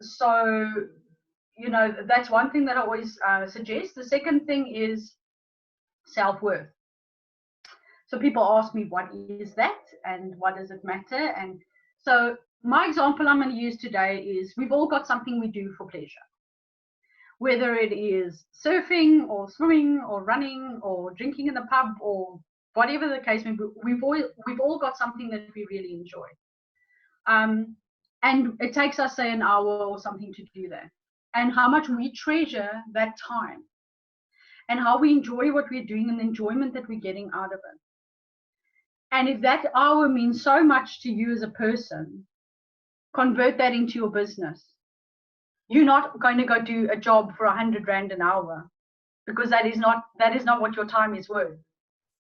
So, that's one thing that I always suggest. The second thing is self-worth. So people ask me, what is that and what does it matter? And so my example I'm going to use today is we've all got something we do for pleasure. Whether it is surfing or swimming or running or drinking in the pub or whatever the case may be, we've all got something that we really enjoy. And it takes us, say, an hour or something to do that. And how much we treasure that time and how we enjoy what we're doing and the enjoyment that we're getting out of it. And if that hour means so much to you as a person, convert that into your business. You're not going to go do a job for 100 rand an hour, because that is not what your time is worth.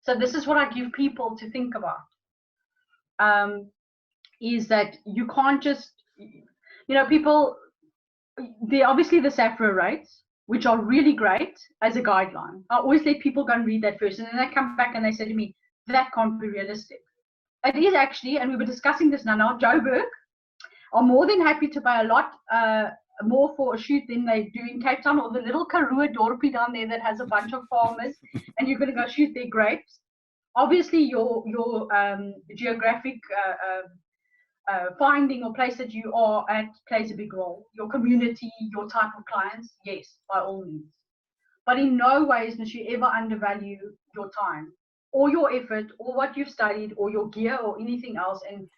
So this is what I give people to think about, is that you can't just, people, obviously the SAFRA rates, which are really great as a guideline. I always let people go and read that first, and then they come back and they say to me, that can't be realistic. It is actually, and we were discussing this now, Joburg are more than happy to pay a lot more for a shoot than they do in Cape Town, or the little Karoo Dorpie down there that has a bunch of farmers, and you're going to go shoot their grapes. Obviously, your geographic finding or place that you are at plays a big role. Your community, your type of clients, yes, by all means. But in no ways must you ever undervalue your time or your effort or what you've studied or your gear or anything else. And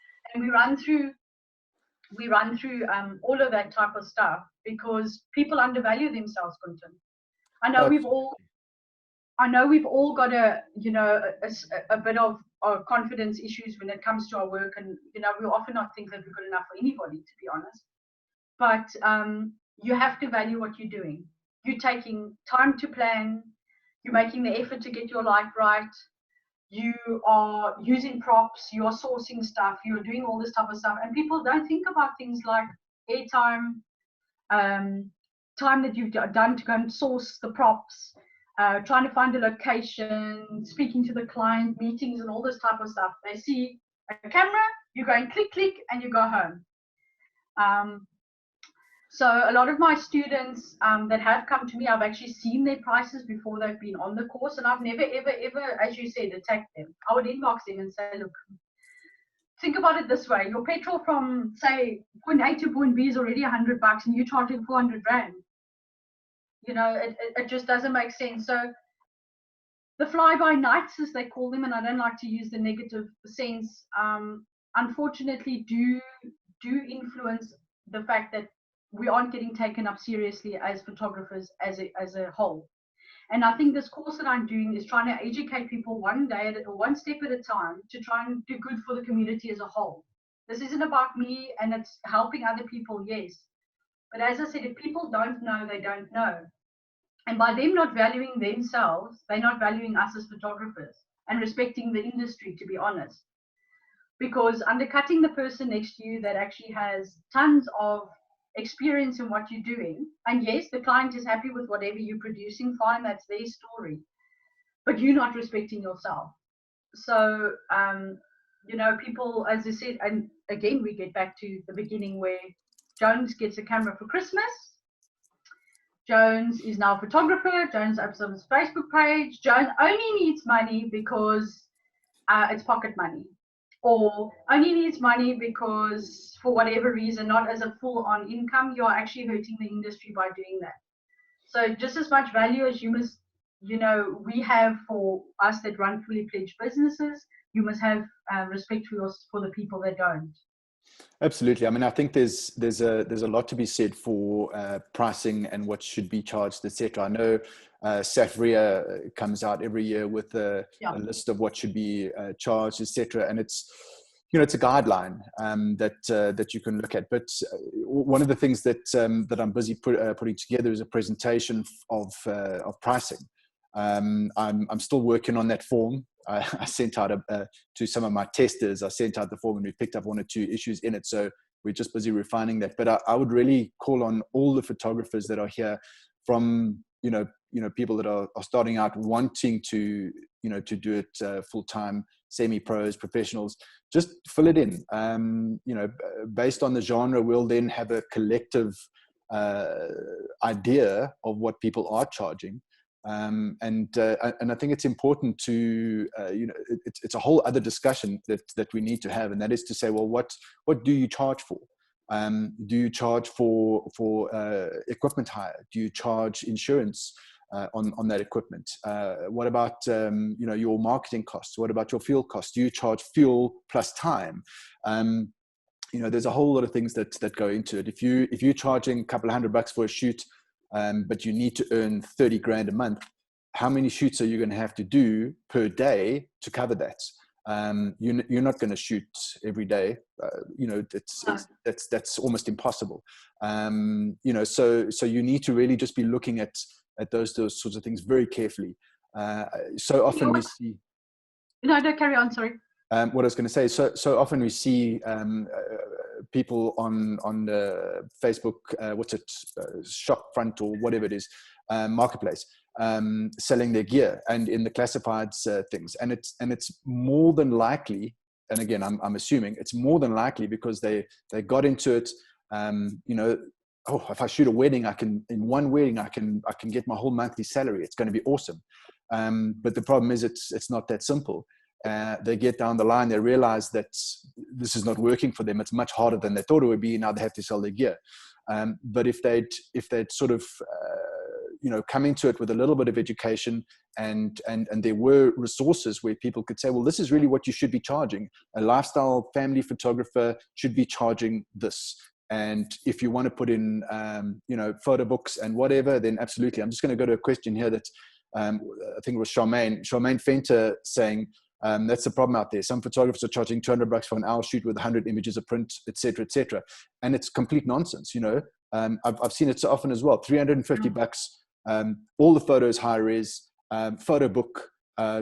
we run through all of that type of stuff because people undervalue themselves, Quentin. I know we've all got a bit of confidence issues when it comes to our work, and we often not think that we're good enough for anybody, to be honest. But you have to value what you're doing. You're taking time to plan. You're making the effort to get your light right. You are using props. You are sourcing stuff. You're doing all this type of stuff, and people don't think about things like airtime, time that you've done to go and source the props. Trying to find a location, speaking to the client, meetings, and all this type of stuff. They see a camera, you go and click, and you go home. So a lot of my students that have come to me, I've actually seen their prices before they've been on the course, and I've never, ever, as you said, attacked them. I would inbox them and say, look, think about it this way. Your petrol from, say, point A to point B is already $100, and you're charging 400 rand. You know, it just doesn't make sense. So the fly-by-nights, as they call them, and I don't like to use the negative sense, unfortunately do influence the fact that we aren't getting taken up seriously as photographers as a whole. And I think this course that I'm doing is trying to educate people one step at a time to try and do good for the community as a whole. This isn't about me, and it's helping other people, yes. But as I said, if people don't know, they don't know. And by them not valuing themselves, they're not valuing us as photographers and respecting the industry, to be honest. Because undercutting the person next to you that actually has tons of experience in what you're doing, and yes, the client is happy with whatever you're producing, fine, that's their story, but you're not respecting yourself. So you know, people, as I said, and again we get back to the beginning where Jones gets a camera for Christmas. Jones is now a photographer. Jones opens up his Facebook page. Jones only needs money because it's pocket money, or only needs money because for whatever reason, not as a full-on income. You're actually hurting the industry by doing that. So just as much value as you must, you know, we have for us that run fully pledged businesses, you must have respect for the people that don't. Absolutely. I mean, I think there's a lot to be said for pricing and what should be charged, etc. I know Safria comes out every year with a list of what should be charged, etc. And it's, you know, it's a guideline that you can look at. But one of the things that I'm busy putting together is a presentation of pricing. I'm still working on that form. I sent out to some of my testers. I sent out the form, and we picked up one or two issues in it. So we're just busy refining that. But I would really call on all the photographers that are here, from you know people that are starting out, wanting to to do it full time, semi-pros, professionals. Just fill it in. You know, based on the genre, we'll then have a collective idea of what people are charging. And I think it's important to you know, it's a whole other discussion that we need to have, and that is to say, well, what do you charge for? Do you charge for equipment hire? Do you charge insurance on that equipment? What about you know, your marketing costs? What about your fuel costs? Do you charge fuel plus time? You know, there's a whole lot of things that go into it. If you're charging a couple of $100 for a shoot, but you need to earn 30 grand a month, how many shoots are you going to have to do per day to cover that? You're not going to shoot every day. You know, that's almost impossible. You know, so you need to really just be looking at those sorts of things very carefully. So often we see. No, carry on. Sorry. What I was going to say, so often we see people on Facebook, what's it, Shopfront or whatever it is, marketplace, selling their gear, and in the classifieds things, and it's more than likely, and again I'm assuming it's more than likely because they got into it. You know, oh, if I shoot a wedding, in one wedding I can get my whole monthly salary. It's going to be awesome. But the problem is it's not that simple. They get down the line, they realize that this is not working for them. It's much harder than they thought it would be. Now they have to sell their gear. But if they'd sort of you know, come into it with a little bit of education, and there were resources where people could say, well, this is really what you should be charging. A lifestyle family photographer should be charging this. And if you want to put in you know, photo books and whatever, then absolutely. I'm just going to go to a question here that I think it was Charmaine Fenter saying, that's the problem out there. Some photographers are charging $200 for an hour shoot with 100 images of print, etc., etc. And it's complete nonsense. You know, I've seen it so often as well. $350, all the photos high res, photo book,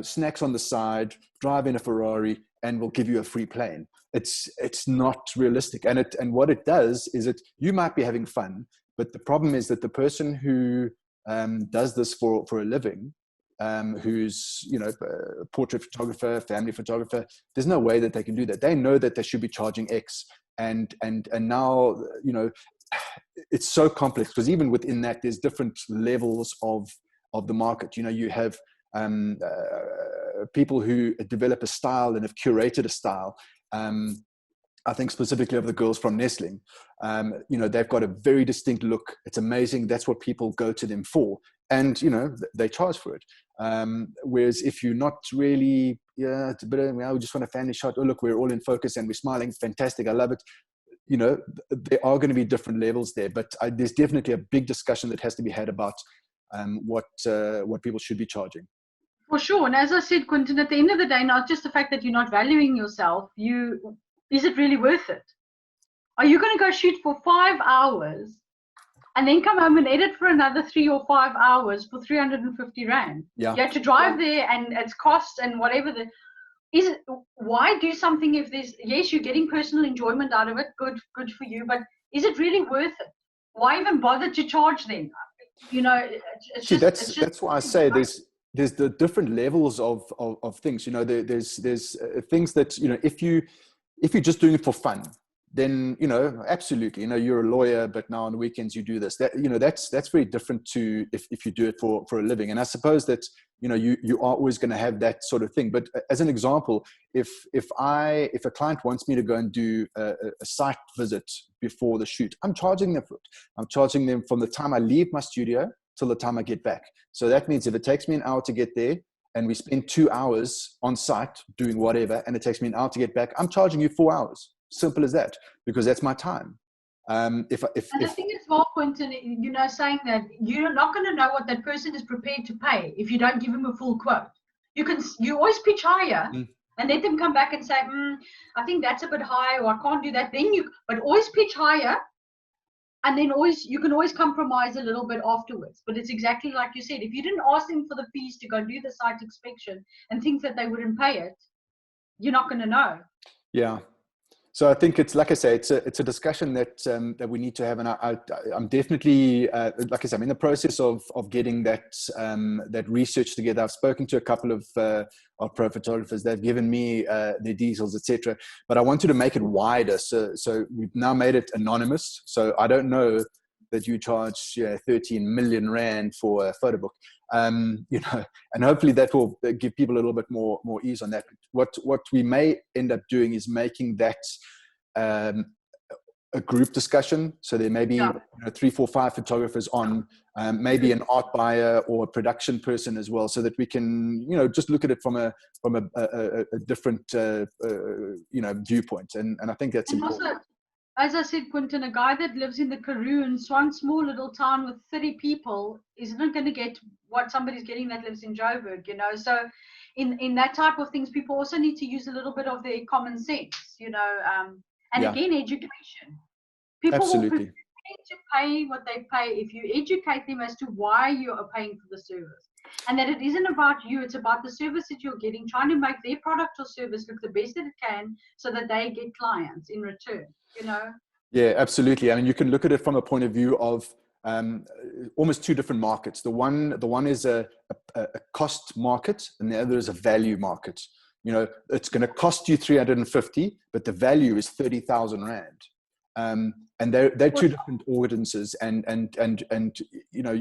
snacks on the side, drive in a Ferrari, and we'll give you a free plane. It's not realistic. And what it does is you might be having fun, but the problem is that the person who does this for a living, who's, you know, a portrait photographer, family photographer, there's no way that they can do that. They know that they should be charging X, and now, you know, it's so complex, because even within that, there's different levels of the market. You know, you have people who develop a style and have curated a style. I think specifically of the girls from Nestling, you know, they've got a very distinct look. It's amazing. That's what people go to them for. And, you know, they charge for it. Whereas if you're not really, yeah, it's a bit of, well, we just want a family shot. Oh, look, we're all in focus and we're smiling. Fantastic. I love it. You know, there are going to be different levels there, but there's definitely a big discussion that has to be had about what people should be charging. For sure. And as I said, Quentin, at the end of the day, not just the fact that you're not valuing yourself, is it really worth it? Are you going to go shoot for 5 hours and then come home and edit for another 3 or 5 hours for 350 Rand? Yeah. You have to drive there and it's costs and whatever. Why do something if there's, yes, you're getting personal enjoyment out of it, good for you, but is it really worth it? Why even bother to charge them? You know, that's why I say there's the different levels of things. You know, there's things that, you know, if you're just doing it for fun, then, you know, absolutely, you know, you're a lawyer, but now on the weekends you do this. That, you know, that's very different to if you do it for a living. And I suppose that, you know, you are always going to have that sort of thing. But as an example, if a client wants me to go and do a site visit before the shoot, I'm charging them for it. I'm charging them from the time I leave my studio till the time I get back. So that means if it takes me an hour to get there and we spend 2 hours on site doing whatever, and it takes me an hour to get back, I'm charging you 4 hours. Simple as that, because that's my time. And the thing is, well, Quentin, you know, saying that you're not going to know what that person is prepared to pay if you don't give them a full quote. You always pitch higher and let them come back and say, I think that's a bit high, or I can't do that. But always pitch higher, and then you can always compromise a little bit afterwards. But it's exactly like you said. If you didn't ask them for the fees to go do the site inspection and think that they wouldn't pay it, you're not going to know. Yeah. So I think it's, like I say, it's a discussion that we need to have, and I'm definitely, like I said, I'm in the process of getting that research together. I've spoken to a couple of pro photographers. They've given me their details, etc. But I wanted to make it wider, so we've now made it anonymous. So I don't know that you charge 13 million Rand for a photo book. You know, and hopefully that will give people a little bit more ease on that. What we may end up doing is making that a group discussion. So there may be you know, 3, 4, 5 photographers on, maybe an art buyer or a production person as well, so that we can, you know, just look at it from a different you know, viewpoint. And I think that's important. Also, as I said, Quentin, a guy that lives in the Karoons, one small little town with 30 people, is not going to get what somebody's getting that lives in Joburg, you know. So in that type of things, people also need to use a little bit of their common sense, you know, and again, education. People will prefer to pay what they pay if you educate them as to why you are paying for the service. And that it isn't about you, it's about the service that you're getting, trying to make their product or service look the best that it can so that they get clients in return, you know? Yeah, absolutely. I mean, you can look at it from a point of view of almost 2 different markets. The one is a cost market, and the other is a value market. You know, it's going to cost you 350, but the value is 30,000 Rand. And they're 2 different audiences, and you know,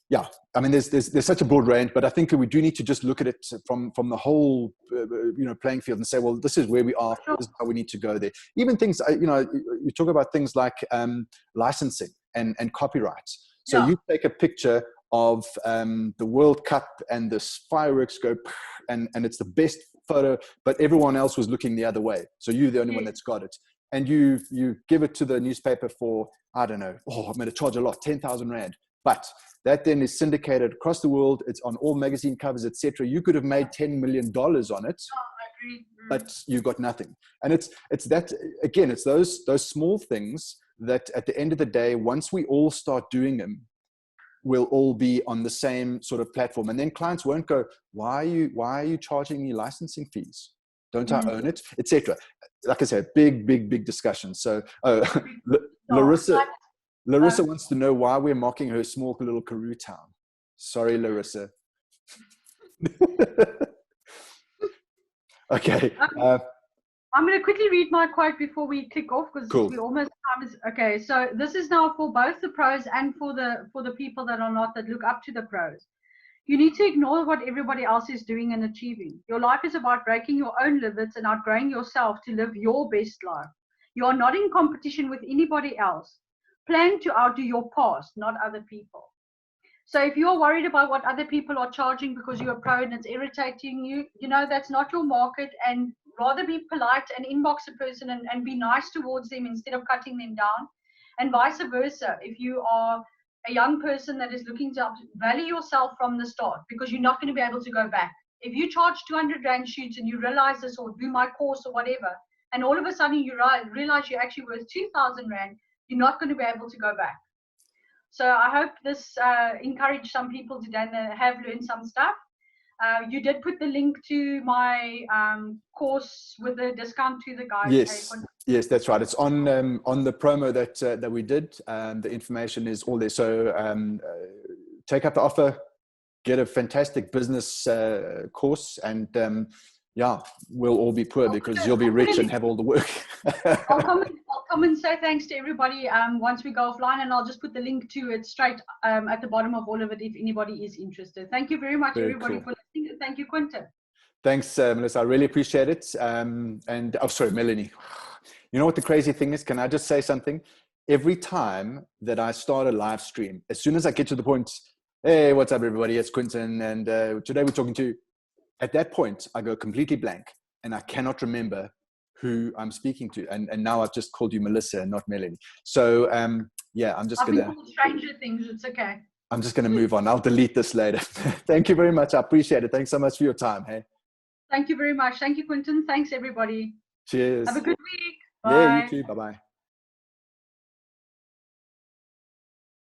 yeah. I mean, there's such a broad range, but I think we do need to just look at it from the whole you know, playing field and say, well, this is where we are. This is how we need to go there. Even things, you know, you talk about things like licensing and copyright. So you take a picture of the World Cup and the fireworks go, and it's the best photo, but everyone else was looking the other way. So you're the only one that's got it. And you give it to the newspaper for, I don't know, I'm going to charge a lot, 10,000 Rand. But that then is syndicated across the world. It's on all magazine covers, etc. You could have made $10 million on it, but you got nothing. And it's that, again, it's those small things that at the end of the day, once we all start doing them, we'll all be on the same sort of platform. And then clients won't go, why are you charging me licensing fees? Don't I own it, etc. Like I said, big discussion. So Larissa wants to know why we're mocking her small little Karoo town. Sorry, Larissa. Okay. I'm going to quickly read my quote before we click off, because we almost time is okay. So this is now for both the pros and for the people that are not, that look up to the pros. You need to ignore what everybody else is doing and achieving. Your life is about breaking your own limits and outgrowing yourself to live your best life. You are not in competition with anybody else. Plan to outdo your past, not other people. So if you're worried about what other people are charging because you're a pro and it's irritating you, you know, that's not your market, and rather be polite and inbox a person and be nice towards them instead of cutting them down. And vice versa, if you are a young person that is looking to value yourself from the start, because you're not going to be able to go back. If you charge 200 Rand shoots and you realize this, or do my course or whatever, and all of a sudden you realize you're actually worth 2,000 Rand, you're not going to be able to go back. So I hope this encouraged some people today and have learned some stuff. You did put the link to my course with the discount to the guys. Yes, yes, that's right. It's on the promo that we did. The information is all there. So take up the offer, get a fantastic business course, and yeah, we'll all be poor because you'll be rich and have all the work. I'll come and say thanks to everybody once we go offline, and I'll just put the link to it straight at the bottom of all of it if anybody is interested. Thank you very much, everybody, for listening. Thank you, Quentin. Thanks, Melissa. I really appreciate it. And oh, sorry, Melanie. You know what the crazy thing is? Can I just say something? Every time that I start a live stream, as soon as I get to the point, hey, what's up, everybody? It's Quentin, and today we're talking to. At that point, I go completely blank, and I cannot remember who I'm speaking to. And now I've just called you Melissa and not Melanie. So yeah, I'm just going to. Stranger things. It's okay. I'm just going to move on. I'll delete this later. Thank you very much. I appreciate it. Thanks so much for your time. Hey. Thank you very much. Thank you, Quentin. Thanks, everybody. Cheers. Have a good week. Bye. Yeah, you too. Bye-bye.